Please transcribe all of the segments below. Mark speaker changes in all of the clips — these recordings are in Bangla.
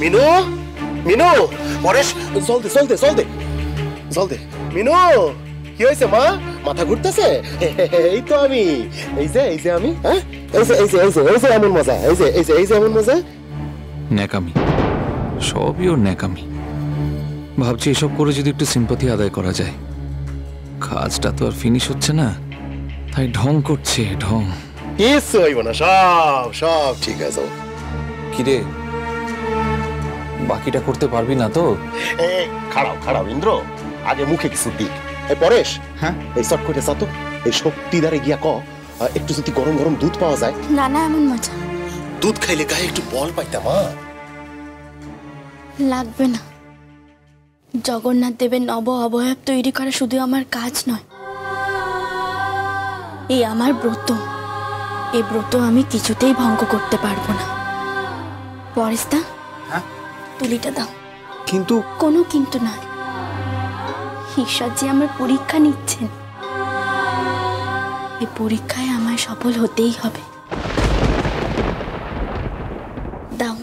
Speaker 1: মিনু মিনু পরেশ জল দে মিনু কি হয়েছে মা মাথা ঘুরতেছে এই তো আমি এই যে আমি হ্যাঁ এই যে এমন মজা এই যে এমন মজা
Speaker 2: ন্যাকামি সবই ওর ন্যাকামি ভাবছি এসব করে যদি একটু সিম্পাথি আদায় করা যায় কাজটা তো আর ফিনিশ হচ্ছে না তাই ঢং করছে ঢং
Speaker 1: কিছু হইব না সব ঠিক আছে
Speaker 2: কিরে বাকিটা করতে পারবি না তো
Speaker 1: খাড়াও ইন্দ্র আগে মুখে কিছু দিক এই পরেশ
Speaker 2: হ্যাঁ
Speaker 1: এই শর্ট করে যা তো এই শক্তিদারে গিয়া একটু যদি গরম গরম দুধ পাওয়া যায়
Speaker 3: না না এমন মজা
Speaker 1: দুধ খাইলে গায়ে একটু বল পাইতাম
Speaker 3: লাগবে না জগন্নাথ দেবের নব অবয়ব তৈরি করা শুধু আমার কাজ নয় এই আমার ব্রত এই ব্রত আমি কিছুতেই ভঙ্গ করতে পারবো না পরেশদা তুলিটা দাও
Speaker 2: কিন্তু
Speaker 3: কোনো কিন্তু নয় ঈশ্বর যে আমার পরীক্ষা নিচ্ছেন এই পরীক্ষায় আমায় সফল হতেই হবে দাও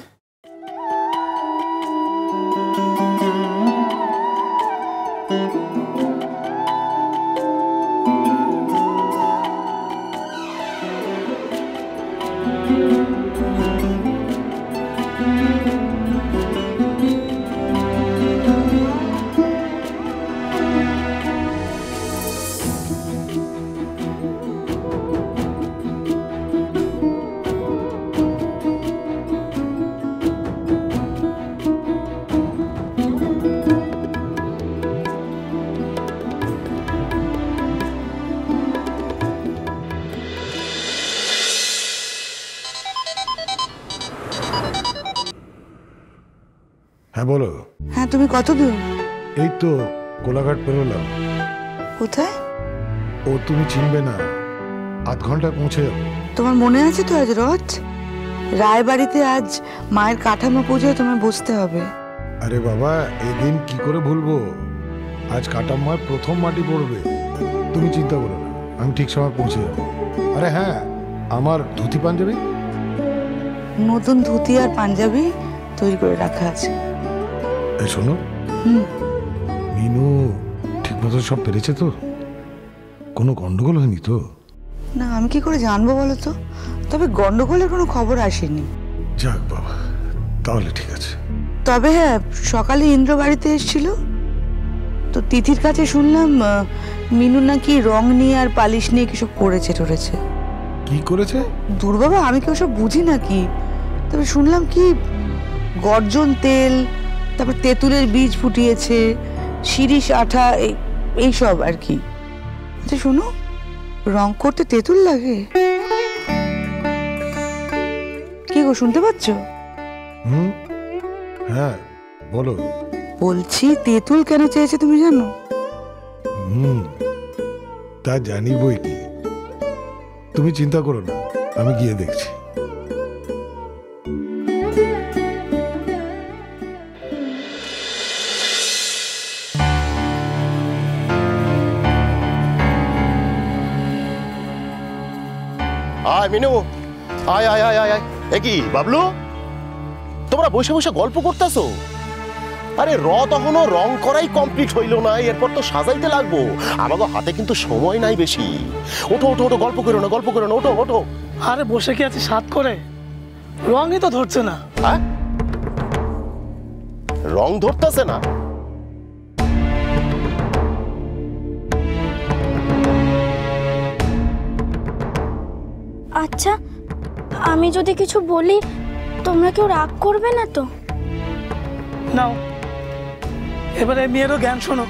Speaker 4: হ্যাঁ বলো।
Speaker 5: হ্যাঁ তুমি কত দূর?
Speaker 4: এই তো কোলাঘাট পেরোলাম।
Speaker 5: কোথায়?
Speaker 4: ও তুমি চিনবে না, আধ ঘন্টায় পৌঁছে যাবো।
Speaker 5: তোমার মনে আছে তো আজ রথ? রায়বাড়িতে আজ মায়ের কাঠামো পুজোয় তোমায় বসতে হবে।
Speaker 4: আরে বাবা, এই দিন কি করে ভুলবো? আজ কাটাম্মার প্রথম মাটি পড়বে। তুমি চিন্তা করো না, আমি ঠিক সময় পৌঁছে যাবো। আরে হ্যাঁ, আমার ধুতি পাঞ্জাবি?
Speaker 5: নতুন ধুতি আর পাঞ্জাবি তৈরি করে রাখা আছে।
Speaker 4: এই শোনো, মিনু ঠিক মতো সব পেরেছে তো? কোনো গন্ডগোল হয়নি তো?
Speaker 5: না, আমি কি করে জানবো বলো তো? তবে গন্ডগোলের কোনো খবর আসেনি।
Speaker 4: যাক বাবা, তাহলে ঠিক আছে।
Speaker 5: তবে হ্যাঁ, সকালে ইন্দ্র বাড়িতে এসেছিল তো তিথির কাছে শুনলাম মিনু নাকি রং নিয়ে আর পালিশ নিয়ে কিসব করেছে টরেছে।
Speaker 4: কি করেছে?
Speaker 5: দূর বাবা, আমি কি ওসব বুঝি নাকি। তবে শুনলাম কি গর্জন তেল, তারপর তেঁতুলের বীজ ফুটিয়েছে, শিরিষ আঠা, এইসব আর কি। আচ্ছা শোনো, রং করতে তেঁতুল লাগে? কি গো, শুনতে পাচ্ছ?
Speaker 4: হ্যাঁ বলো।
Speaker 5: বলছি তেঁতুল কেন চেয়েছে তুমি জানো?
Speaker 4: তা জানি বই কি, তুমি চিন্তা করো না, আমি গিয়ে দেখছি।
Speaker 1: আয় মিনু, আয় আয় আয় আয় আয়। কি বাবলু, তোমরা বসে বসে গল্প করতেছো? আরে রথ এখনো রং করাই কমপ্লিট হইল না, এরপর তো সাজাইতে লাগবো। আমাকে হাতে কিন্তু সময় নাই বেশি। ওঠো ওঠো ওঠো, গল্প করো না গল্প করো না, ওঠো ওঠো।
Speaker 6: আরে বসে কি আছে সাত করে, রঙই তো ধরছে না।
Speaker 1: হ্যাঁ, রং ধরতেছে না?
Speaker 3: আচ্ছা, আমি যদি কিছু বলি তোমরা কেউ রাগ করবে না তো?
Speaker 6: নাও, এবারে মেয়েরও জ্ঞান শোনো।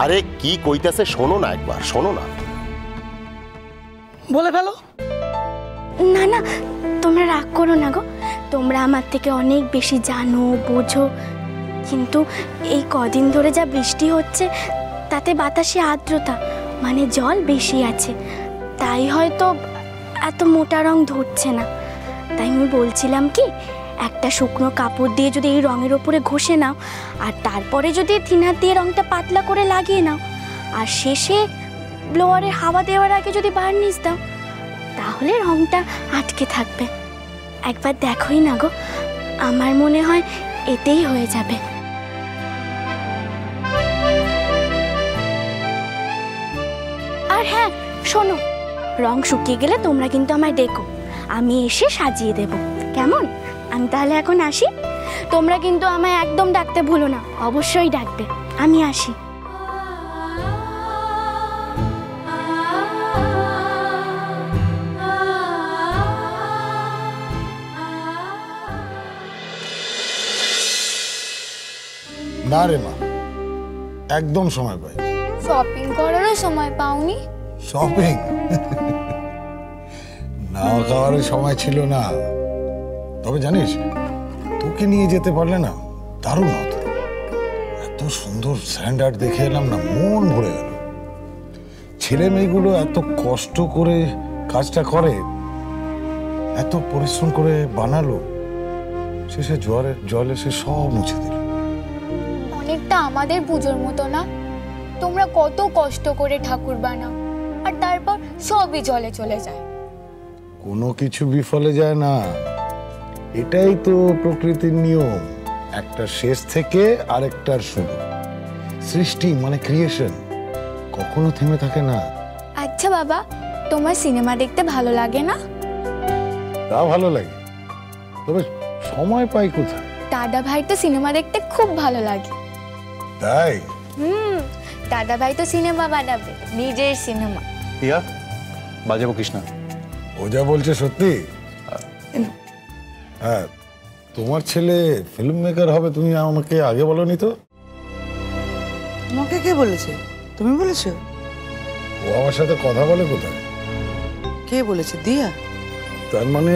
Speaker 1: আরে কি কইতেছে শোনো না, একবার শোনো না।
Speaker 6: বলে ফেলো।
Speaker 3: না না, তোমরা রাগ করো না গো, তোমরা আমার থেকে অনেক বেশি জানো বোঝো। কিন্তু এই কদিন ধরে যা বৃষ্টি হচ্ছে তাতে বাতাসে আর্দ্রতা মানে জল বেশি আছে, তাই হয়তো এত মোটা রং ধরছে না। তাই আমি বলছিলাম কি, একটা শুকনো কাপড় দিয়ে যদি এই রঙের ওপরে ঘষে নাও, আর তারপরে যদি থিনার দিয়ে রংটা পাতলা করে লাগিয়ে নাও, আর শেষে ব্লোয়ারের হাওয়া দেওয়ার আগে যদি বার্নিশ দাও, তাহলে রংটা আটকে থাকবে। একবার দেখোই না গো, আমার মনে হয় এতেই হয়ে যাবে। আর হ্যাঁ শোনো, রং শুকিয়ে গেলে তোমরা কিন্তু আমায় ডেকো, আমি এসে সাজিয়ে দেব, কেমন? আমি তাহলে এখন আসি। তোমরা কিন্তু আমায় একদম ডাকতে ভুলো না, অবশ্যই ডাকবে। আমি আসি।
Speaker 4: না রে মা, একদম সময় পাই।
Speaker 7: শপিং করারও সময় পাওনি?
Speaker 4: শপিং না খাওয়ার সময় ছিল না। তবে জানিস, তোকে নিয়ে যেতে পারলে না দারুণ হতো। এত সুন্দর স্যান্ড আর্ট দেখে এলাম না, মন ভরে গেল। ছেলে মেয়েগুলো এত কষ্ট করে কাজটা করে, এত পরিশ্রম করে বানালো, শেষে জল এসে সব মুছে দিল।
Speaker 7: অনেকটা আমাদের পুজোর মতো না? তোমরা কত কষ্ট করে ঠাকুর বানাও আর তারপর সবই জলে চলে যায়।
Speaker 4: কোনো কিছু বিফলে যায় না, এটাই তো প্রকৃতির নিয়ম। একটা শেষ থেকে আরেকটার শুরু। সৃষ্টি মানে ক্রিয়েশন কখনো থেমে থাকে না।
Speaker 7: আচ্ছা বাবা, তোমার সিনেমা দেখতে ভালো লাগে না?
Speaker 4: তা ভালো লাগে, তবে সময় পাই কোথায়?
Speaker 7: দাদা ভাই তো সিনেমা দেখতে খুব ভালো লাগে।
Speaker 4: তাই
Speaker 7: দাদা ভাই তো সিনেমা বানাবে, নিজের সিনেমা।
Speaker 8: দিয়া বাজাবো কৃষ্ণা।
Speaker 4: ও যা বলছে সত্যি? হ্যাঁ, তোমার ছেলে ফিল্ম মেকার হবে, তুমি আমাকে আগে বলনি তো।
Speaker 5: তোমাকে কে বলেছে? তুমি বলেছো?
Speaker 4: ও আমার সাথে কথা বলে কোথায়?
Speaker 5: কে বলেছে? দিয়া?
Speaker 4: তার মানে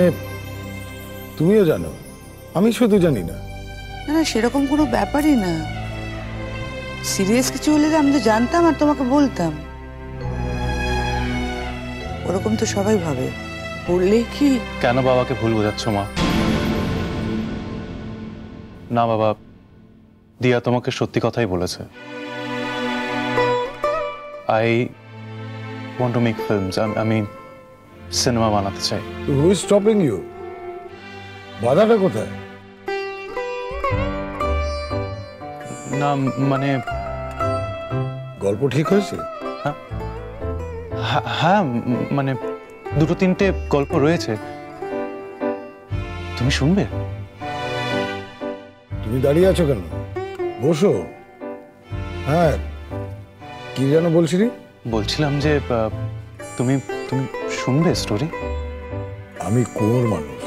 Speaker 4: তুমিও জানো, আমি শুধু জানি না।
Speaker 5: না না, সেরকম কোনো ব্যাপারই না। সিরিয়াস কিছু হলে আমি তো জানতাম আর তোমাকে বলতাম। ওরকম তো সবাই ভাবে, বললেই কি।
Speaker 8: কেন বাবাকে ভুল বোঝাচ্ছ মা? না বাবা, দিয়া তোমাকে সত্যি কথাই বলেছে। I want to make films, আমি সিনেমা বানাতে চাই।
Speaker 4: Who is stopping you? বাধাটা কোথায়?
Speaker 8: না মানে
Speaker 4: গল্প ঠিক হয়েছে?
Speaker 8: হ্যাঁ মানে দুটো তিনটে গল্প রয়েছে, তুমি শুনবে?
Speaker 4: তুমি দাঁড়িয়ে আছো কেন? বসো। হ্যাঁ, কি যেন বলছিলি?
Speaker 8: বলছিলাম যে তুমি তুমি শুনবে স্টোরি?
Speaker 4: আমি কুয়োর মানুষ,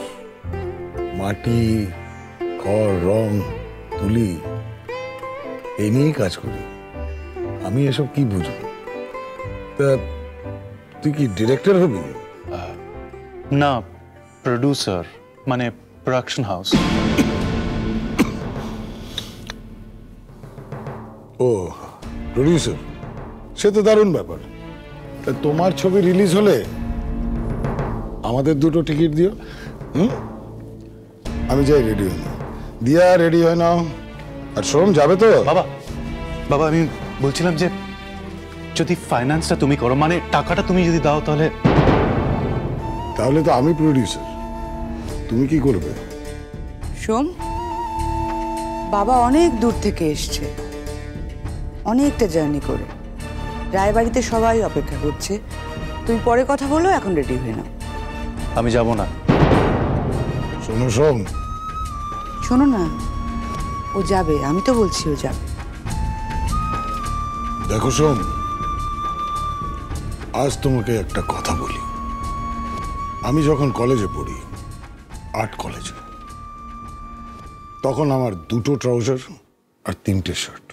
Speaker 4: মাটি, খড়, রং, তুলি এই নিয়েই কাজ করি। আমি এসব কি বুঝবো? তা তুই কি ডিরেক্টর হবি?
Speaker 8: না, প্রোডিউসার, মানে প্রোডাকশন হাউস।
Speaker 4: ও প্রডিউসার, সে তো দারুণ ব্যাপার। তা তোমার ছবি রিলিজ হলে আমাদের দুটো টিকিট দিও। আমি যাই, রেডি হই না। দিয়া রেডি হয় নাও। আর সোম যাবে তো?
Speaker 8: বাবা বাবা, আমি বলছিলাম যে যদি ফাইন্যান্সটা তুমি করো, মানে টাকাটা তুমি যদি দাও, তাহলে
Speaker 4: তাহলে তো আমি প্রডিউসার, তুমি কি করবে?
Speaker 5: সোম, বাবা অনেক দূর থেকে এসছে, অনেকটা জার্নি করে। রায়বাড়িতে সবাই অপেক্ষা করছে। তুমি পরে কথা বলো, এখন রেডি হয়ে নাও।
Speaker 8: আমি যাব না।
Speaker 4: শোনো সোম,
Speaker 5: শোনো না, ও যাবে, আমি তো বলছি ও যাবে।
Speaker 4: দেখো সোম, আজ তোমাকে একটা কথা বলি। আমি যখন কলেজে পড়ি, আর্ট কলেজে, তখন আমার দুটো ট্রাউজার আর তিনটে শার্ট,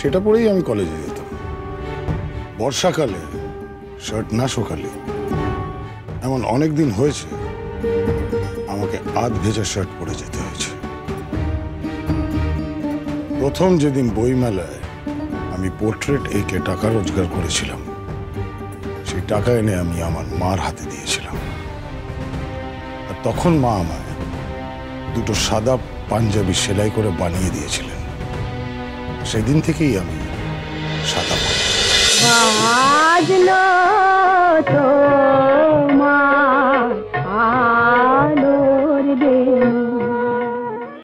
Speaker 4: সেটা পরেই আমি কলেজে যেতাম। বর্ষাকালে শার্ট না শুকালে, এমন অনেক দিন হয়েছে আমাকে আধ ভেজা শার্ট পরে যেতে হয়েছে। প্রথম যেদিন বইমেলায় আমি পোর্ট্রেট এঁকে টাকা রোজগার করেছিলাম, সেই টাকা এনে আমি আমার মার হাতে দিয়েছিলাম। আর তখন মা আমায় দুটো সাদা পাঞ্জাবি সেলাই করে বানিয়ে দিয়েছিলেন। সেদিন থেকেই আমি সাদা
Speaker 3: বাজলো তোমার